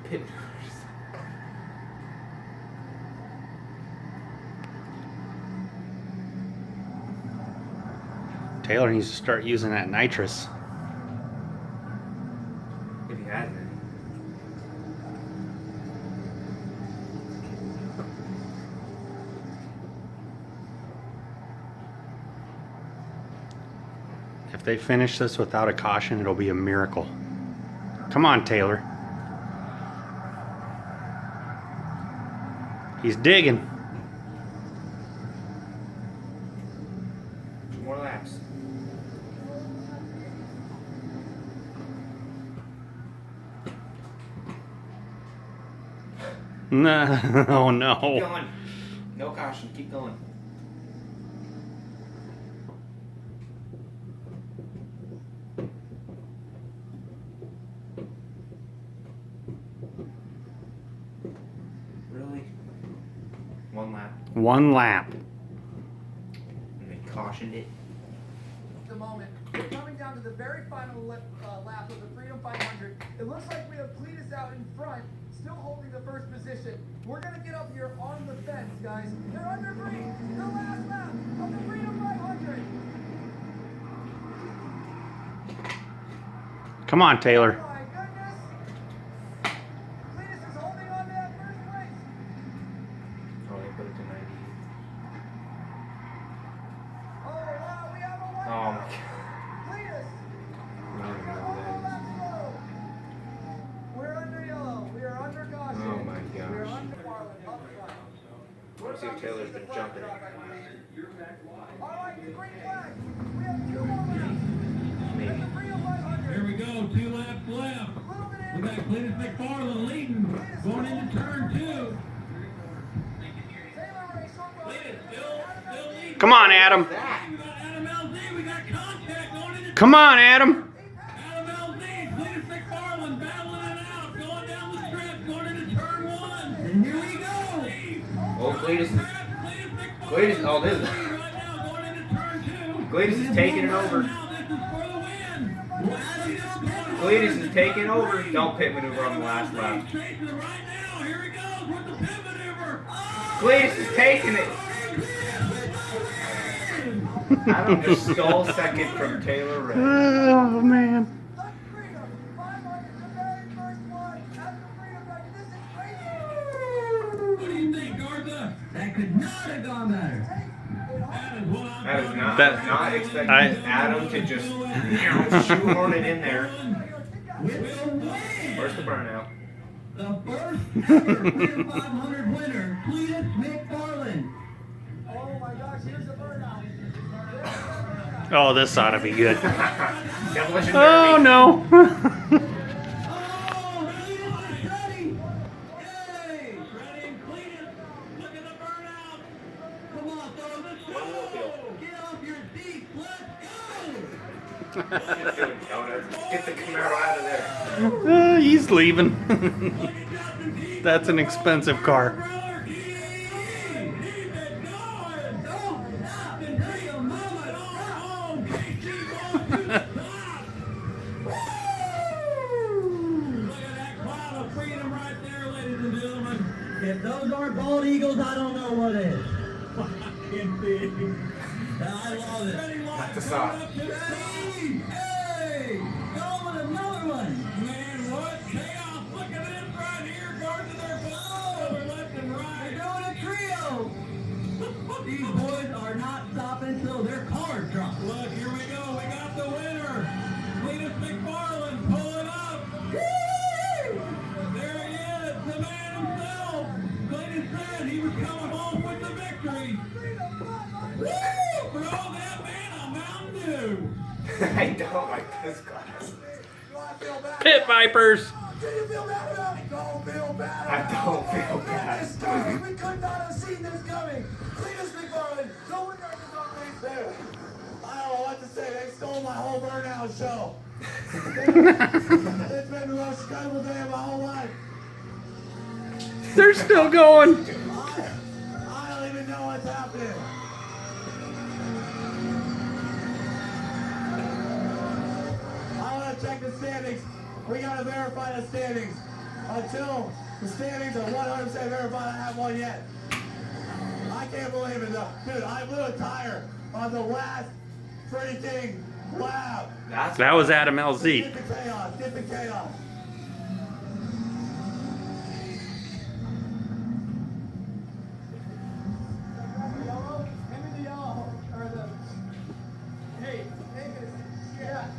pit. Taylor needs to start using that nitrous. If he has any. If they finish this without a caution, it'll be a miracle. Come on, Taylor. He's digging. 2 more laps. No, oh no. Keep going. No caution. Keep going. Really? 1 lap. 1 lap. And they cautioned it. The moment. We're coming down to the very final lap of the Freedom 500. It looks like we have Cleetus out in front, still holding the first position. We're going to get up here on the fence, guys. They're under green. The last lap of the Freedom 500. Come on, Taylor. Oh my goodness. Cleetus is holding on to that first place. Oh, they put it to 90. Oh, wow, we have a winner. Oh my god. Cleetus. I don't even know who that is. We're under yellow. We are under caution. Oh my We are gosh. under McFarland up front. Let's see if Taylor's been jumping it. All right, the green flag. We have 2 more laps. Maybe. And the Freedom 500. Here we go, 2 laps left. We got Cleetus McFarland leading, going into turn 2. Taylor Ray, Shortwell. Cleetus still leading. Come on, Adam. We got Adam LZ, we got contact going into Come on, Adam. Adam LZ, Cleetus McFarland battling it out, going down the stretch, going into turn 1. And here we go. Oh, Cleetus is. Cleetus, oh, this is. right now going into turn 2. Cleetus is taking it over. Now this is for the win. Cleetus is taking over. Don't pit maneuver on the last lap. Chasing it right now. Here he goes with the pit maneuver. Cleetus is taking it. Adam just stole second from Taylor Ray. Oh, man. The Freedom 500, the very first one at the Freedom Ride. This is crazy. What do you think, Garza? That could not have gone better. That is not, That- not expecting I- Adam to just shoehorn it in there. Where's the burnout? The first ever Freedom 500 winner, Cleetus McFarland. Oh my gosh, here's the burnout. Oh, this ought to be good. Demolition Oh, Derby. no. Oh, Shreddy! Yay! Shreddy and Cleetus, look at the burnout. Come on, throw the show. Get off your seats, let's go. Doing donuts. Get the Camaro out of there. He's leaving. That's an expensive car. If those aren't bald eagles, I don't know what is. I love it. Not the sock. Hey! Going another one! Man, what chaos! Look at this right here, guards of their blow! Left and right. They're doing a trio! These boys are not stopping till their cars drop. Look, here we go. We got the winner. Cleetus McFarland pulling up. Woo! There he is, the man himself. Cleetus said he was coming home with the victory. Woo! Throw that man a Mountain Dew. I don't like this class. Pit Vipers. Do you feel bad about it? Don't feel bad. I don't feel bad. This coming. We could not have seen this coming. Cleetus McFarland, no one knows about these there. I don't know what to say. They stole my whole burnout show. It's been the most incredible day of my whole life. They're still going. I don't even know what's happening. I want to check the standings. We got to verify the standings. until the standings are 100% verified. I have one yet. I can't believe it though. Dude, I blew a tire on the last freaking lap. That was Adam LZ. Get the chaos. Get the chaos.